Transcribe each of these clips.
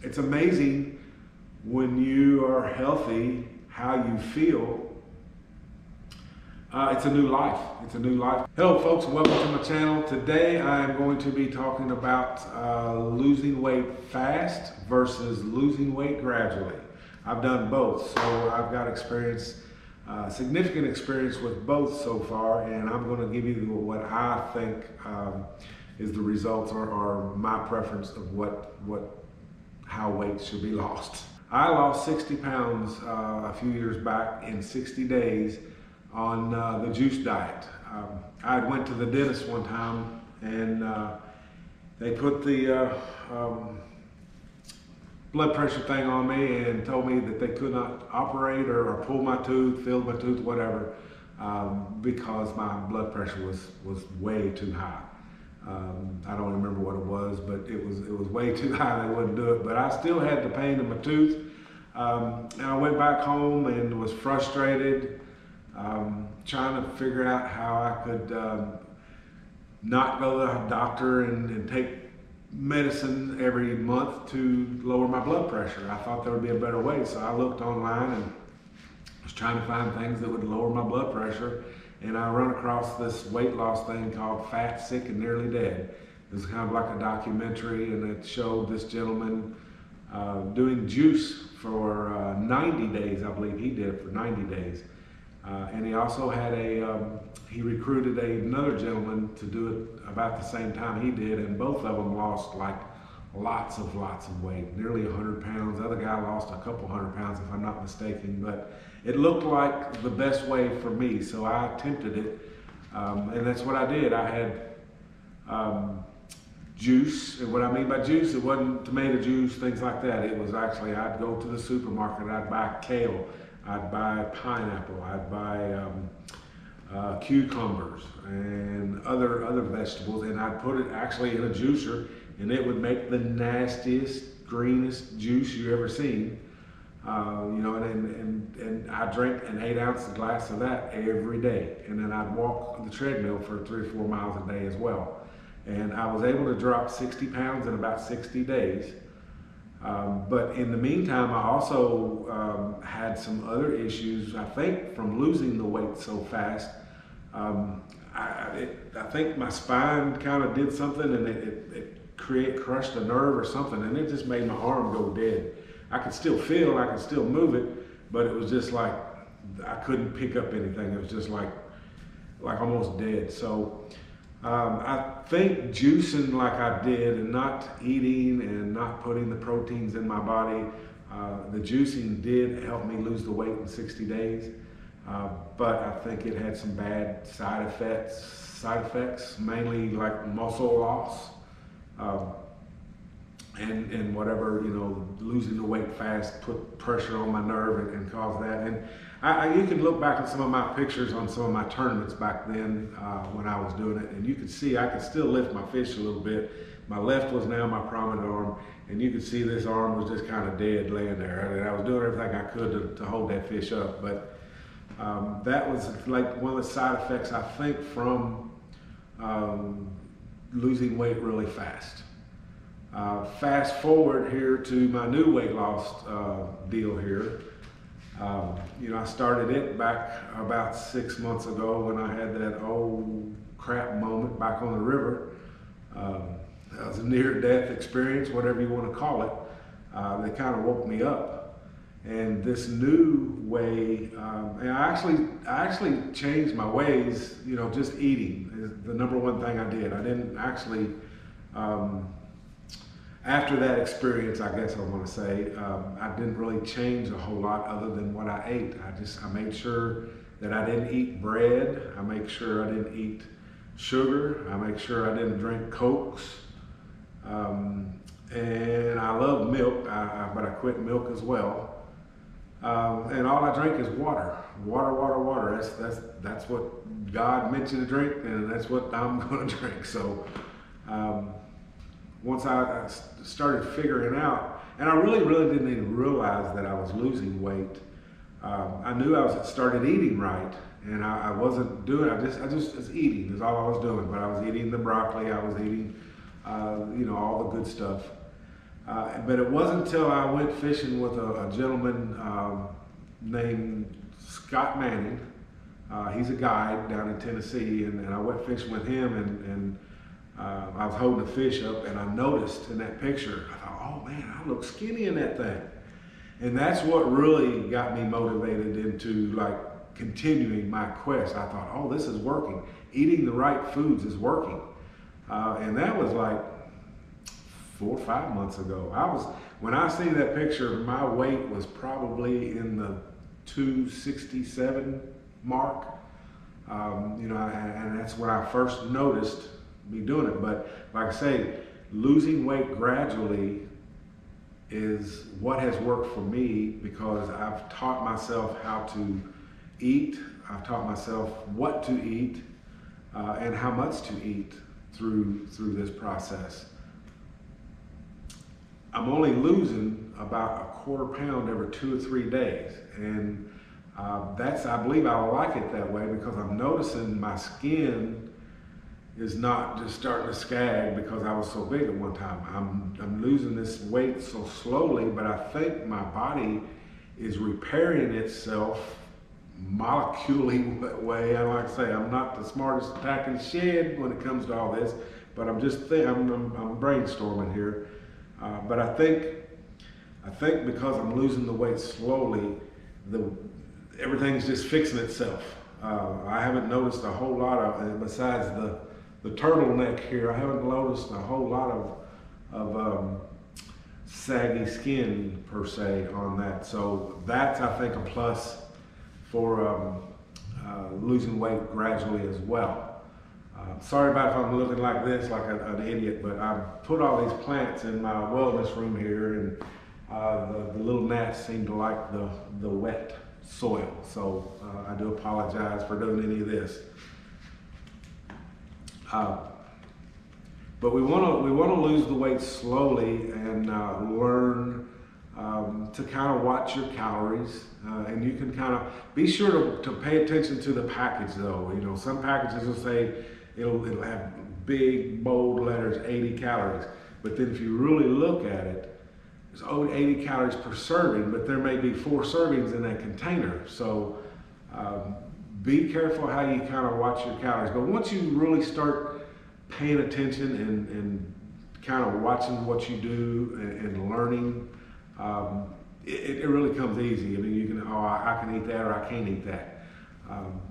It's amazing when you are healthy how you feel. It's a new life. It's a new life. Hello folks, welcome to my channel. Today I am going to be talking about losing weight fast versus losing weight gradually. I've done both, so I've got experience, significant experience with both so far, and I'm going to give you what I think is the results or my preference of how weight should be lost. I lost 60 pounds a few years back in 60 days on the juice diet. I went to the dentist one time and they put the blood pressure thing on me and told me that they could not operate or pull my tooth, fill my tooth, whatever, because my blood pressure was way too high. I don't remember what it was, but it was way too high. They wouldn't do it, but I still had the pain in my tooth. And I went back home and was frustrated, trying to figure out how I could not go to the doctor and take medicine every month to lower my blood pressure. I thought there would be a better way, so I looked online and was trying to find things that would lower my blood pressure. And I run across this weight loss thing called Fat, Sick, and Nearly Dead. It was kind of like a documentary, and it showed this gentleman doing juice for 90 days. I believe he did it for 90 days. And he also had he recruited another gentleman to do it about the same time he did, and both of them lost like lots of weight, nearly 100 pounds. The other guy lost a couple 100 pounds, if I'm not mistaken, but it looked like the best way for me, so I attempted it, and that's what I did. I had juice, and what I mean by juice, it wasn't tomato juice, things like that. It was actually, I'd go to the supermarket, I'd buy kale, I'd buy pineapple, I'd buy cucumbers and other vegetables, and I'd put it actually in a juicer, and it would make the nastiest, greenest juice you ever seen. You know, and I drank an 8-ounce glass of that every day, and then I'd walk on the treadmill for 3 or 4 miles a day as well. And I was able to drop 60 pounds in about 60 days. But in the meantime, I also had some other issues, I think, from losing the weight so fast. I think my spine kind of did something, and it crushed a nerve or something, and it just made my arm go dead. I could still feel, I could still move it, but it was just like I couldn't pick up anything. It was just like almost dead. So I think juicing like I did and not eating and not putting the proteins in my body, the juicing did help me lose the weight in 60 days. But I think it had some bad side effects, mainly like muscle loss. And whatever, you know, losing the weight fast put pressure on my nerve and caused that. And you can look back at some of my pictures on some of my tournaments back then when I was doing it, and you could see I could still lift my fish a little bit. My left was now my prominent arm, and you could see this arm was just kind of dead laying there. And I was doing everything I could to hold that fish up, but that was like one of the side effects, I think, from losing weight really fast. Fast forward here to my new weight loss deal here. You know, I started it back about 6 months ago when I had that old crap moment back on the river. That was a near-death experience, whatever you want to call it. They kind of woke me up. And this new way, and I actually changed my ways, you know, just eating is the number one thing I did. I didn't actually, after that experience, I guess I want to say, I didn't really change a whole lot other than what I ate. I made sure that I didn't eat bread. I made sure I didn't eat sugar. I made sure I didn't drink Cokes. And I love milk, but I quit milk as well. And all I drink is water. Water. That's what God meant you to drink, and that's what I'm going to drink. So once I started figuring out, and I really didn't even realize that I was losing weight. I knew I started eating right, and I wasn't doing. I just was eating is all I was doing. But I was eating the broccoli. I was eating, you know, all the good stuff. But it wasn't until I went fishing with a gentleman named Scott Manning. He's a guide down in Tennessee, and I went fishing with him, and I was holding a fish up, and I noticed in that picture, I thought, oh man, I look skinny in that thing. And that's what really got me motivated into like continuing my quest. I thought, oh, this is working. Eating the right foods is working. And that was like 4 or 5 months ago. When I see that picture, my weight was probably in the 267 mark. You know, and that's when I first noticed me doing it. But like I say, losing weight gradually is what has worked for me, because I've taught myself how to eat. I've taught myself what to eat and how much to eat through this process. I'm only losing about a ¼ pound every 2 or 3 days, and I believe I like it that way, because I'm noticing my skin is not just starting to scag because I was so big at one time. I'm losing this weight so slowly, but I think my body is repairing itself molecularly way. And like I say, I'm not the smartest attack in the shed when it comes to all this, but I'm brainstorming here. But I think because I'm losing the weight slowly, everything's just fixing itself. I haven't noticed a whole lot of, besides the turtleneck here, I haven't noticed a whole lot of saggy skin per se on that. So that's, I think, a plus for losing weight gradually as well. Sorry about if I'm looking like this, like an idiot, but I put all these plants in my wellness room here, and the little gnats seem to like the wet soil. So I do apologize for doing any of this. But we want to lose the weight slowly and learn to kind of watch your calories, and you can kind of be sure to pay attention to the package though. You know, some packages will say it'll have big bold letters 80 calories, but then if you really look at it, there's only 80 calories per serving, but there may be 4 servings in that container. So be careful how you kind of watch your calories. But once you really start paying attention and kind of watching what you do and learning, it really comes easy. I mean, you can, I can eat that or I can't eat that.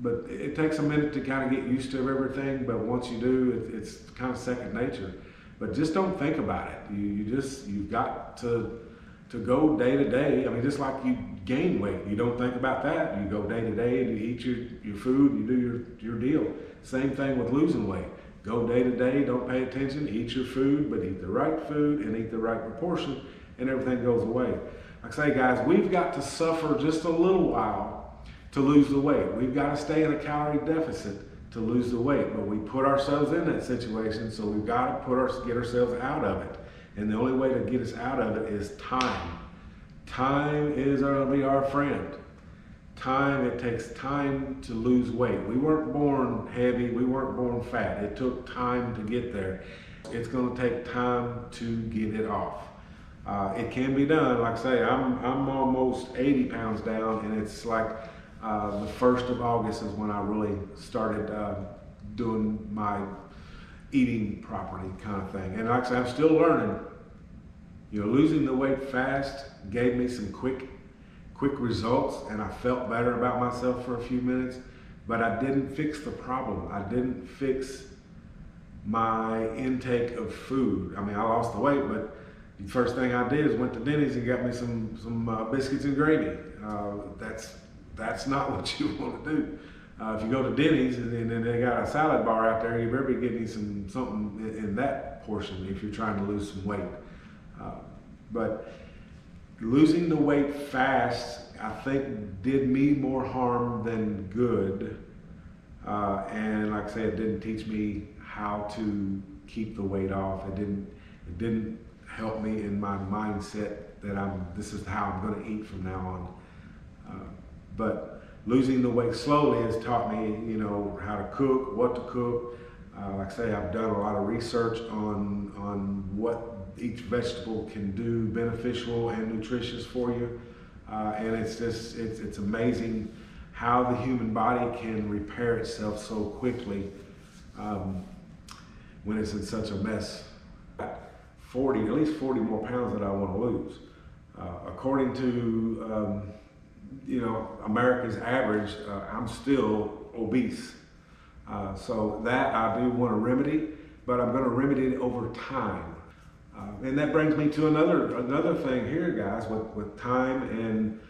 But it takes a minute to kind of get used to everything. But once you do, it's kind of second nature. But just don't think about it. You've got to go day to day. I mean, just like you gain weight, you don't think about that. You go day to day and you eat your food, you do your deal. Same thing with losing weight. Go day to day, don't pay attention, eat your food, but eat the right food and eat the right proportion, and everything goes away. Like I say, guys, we've got to suffer just a little while to lose the weight. We've got to stay in a calorie deficit to lose the weight, but we put ourselves in that situation, so we've got to get ourselves out of it. And the only way to get us out of it is time. Time is going to be our friend. Time, it takes time to lose weight. We weren't born heavy, we weren't born fat. It took time to get there. It's going to take time to get it off. It can be done. Like I say, I'm almost 80 pounds down, and it's like the 1st of August is when I really started doing my eating properly kind of thing. And like I say, I'm still learning. You know, losing the weight fast gave me some quick results, and I felt better about myself for a few minutes, but I didn't fix the problem. I didn't fix my intake of food. I mean, I lost the weight, but the first thing I did is went to Denny's and got me some biscuits and gravy. That's not what you want to do. If you go to Denny's and then they got a salad bar out there, you better be getting something in that portion if you're trying to lose some weight. But losing the weight fast, I think, did me more harm than good. And like I said, it didn't teach me how to keep the weight off. It didn't help me in my mindset that this is how I'm going to eat from now on. But losing the weight slowly has taught me, you know, how to cook, what to cook. Like I say, I've done a lot of research on what each vegetable can do beneficial and nutritious for you. And it's amazing how the human body can repair itself so quickly when it's in such a mess. At least 40 more pounds that I want to lose. According to America's average, I'm still obese. So that I do want to remedy, but I'm going to remedy it over time. And that brings me to another thing here, guys, with time and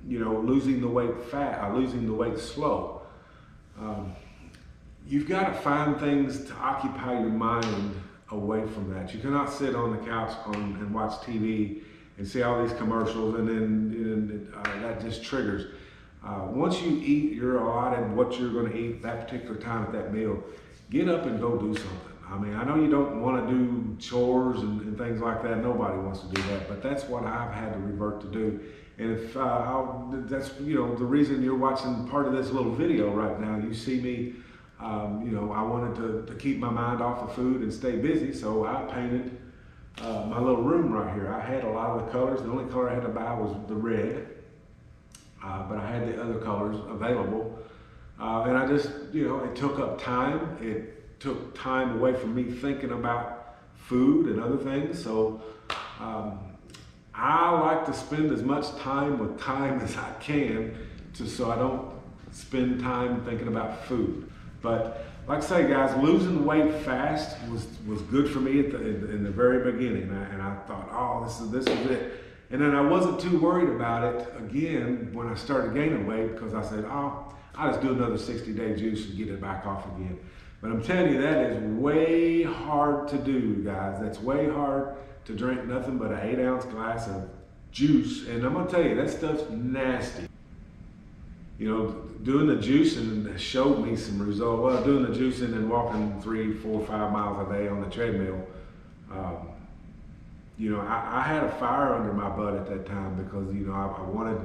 losing the weight slow. You've got to find things to occupy your mind away from that. You cannot sit on the couch and watch TV and see all these commercials, and then that just triggers. Once you eat your allotted what you're going to eat that particular time at that meal, get up and go do something. I mean, I know you don't want to do chores and things like that. Nobody wants to do that, but that's what I've had to revert to do. And if that's the reason you're watching part of this little video right now. You see me, I wanted to keep my mind off of food and stay busy, so I painted my little room right here. I had a lot of the colors. The only color I had to buy was the red, but I had the other colors available. And I just, it took up time. It took time away from me thinking about food and other things. So I like to spend as much time with time as I can, so I don't spend time thinking about food. But like I say, guys, losing weight fast was good for me in the very beginning, and I thought, oh, this is it. And then I wasn't too worried about it again when I started gaining weight, because I said, oh, I'll just do another 60-day juice and get it back off again. But I'm telling you, that is way hard to do, guys. That's way hard to drink nothing but an 8-ounce glass of juice. And I'm gonna tell you, that stuff's nasty. Doing the juicing showed me some results. Well, doing the juicing and walking 3, 4, 5 miles a day on the treadmill, I had a fire under my butt at that time, because I wanted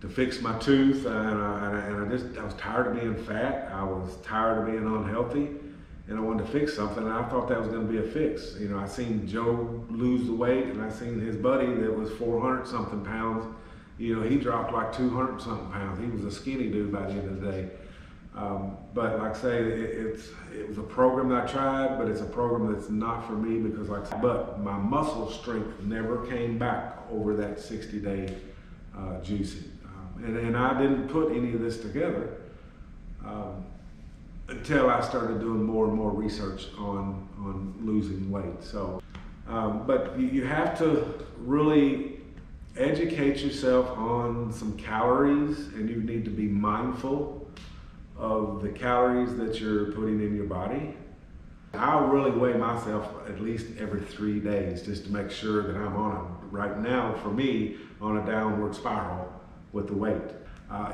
to fix my tooth, and I was tired of being fat. I was tired of being unhealthy, and I wanted to fix something, and I thought that was going to be a fix. I seen Joe lose the weight, and I seen his buddy that was 400 something pounds. He dropped like 200 something pounds. He was a skinny dude by the end of the day. But like I say, it was a program that I tried, but it's a program that's not for me, because but my muscle strength never came back over that 60-day juicing. And I didn't put any of this together until I started doing more and more research on losing weight. So, but you have to really educate yourself on some calories, and you need to be mindful of the calories that you're putting in your body. I'll really weigh myself at least every 3 days, just to make sure that I'm right now, for me, on a downward spiral with the weight.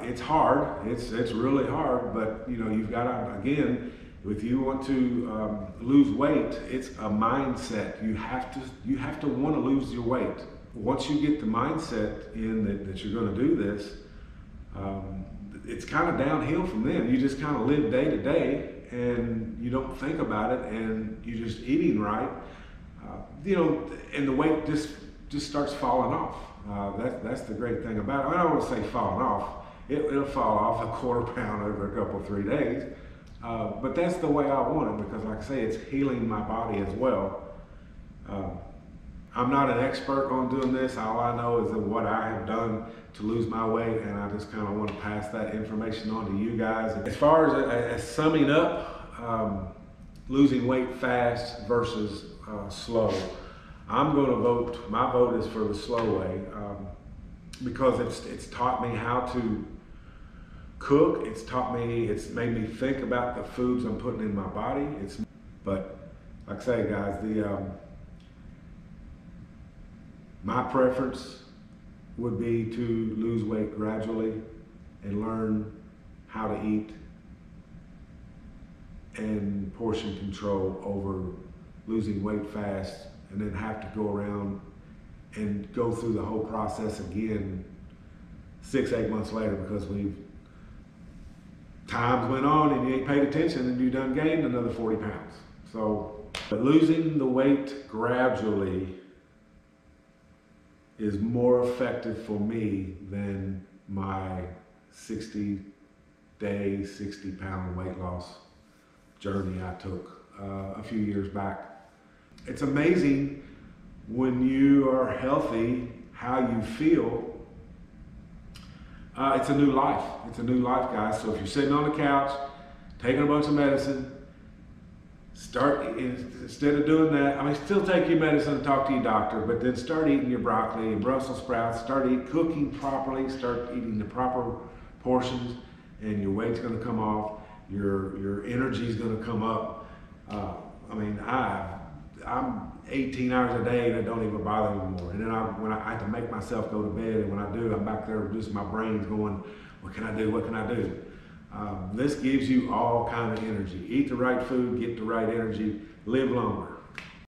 It's hard, it's really hard, but you've got to, again, if you want to lose weight, it's a mindset. You have to want to lose your weight. Once you get the mindset in that you're going to do this, it's kind of downhill from then. You just kind of live day to day, and you don't think about it, and you're just eating right, and the weight just starts falling off. That's the great thing about it. I don't want to say falling off. It'll fall off a quarter pound over a couple, 3 days. But that's the way I want it, because like I say, it's healing my body as well. I'm not an expert on doing this. All I know is that what I have done to lose my weight, and I just kind of want to pass that information on to you guys. As far as summing up, losing weight fast versus slow, I'm going to vote. My vote is for the slow way, because it's taught me how to cook. It's made me think about the foods I'm putting in my body. But like I say, guys, my preference would be to lose weight gradually and learn how to eat and portion control over losing weight fast, and then have to go around and go through the whole process again 6-8 months later, because times went on and you ain't paid attention and you done gained another 40 pounds. So But losing the weight gradually is more effective for me than my 60-day, 60-pound weight loss journey I took a few years back. It's amazing when you are healthy how you feel. It's a new life. It's a new life, guys. So if you're sitting on the couch, taking a bunch of medicine, instead of doing that, I mean, still take your medicine and talk to your doctor, but then start eating your broccoli and Brussels sprouts, start cooking properly, start eating the proper portions, and your weight's gonna come off, your energy's gonna come up. I mean, I'm 18 hours a day that don't even bother me anymore. And then when I have to make myself go to bed, and when I do, I'm back there, just my brain's going, what can I do, what can I do? This gives you all kind of energy. Eat the right food, get the right energy, live longer.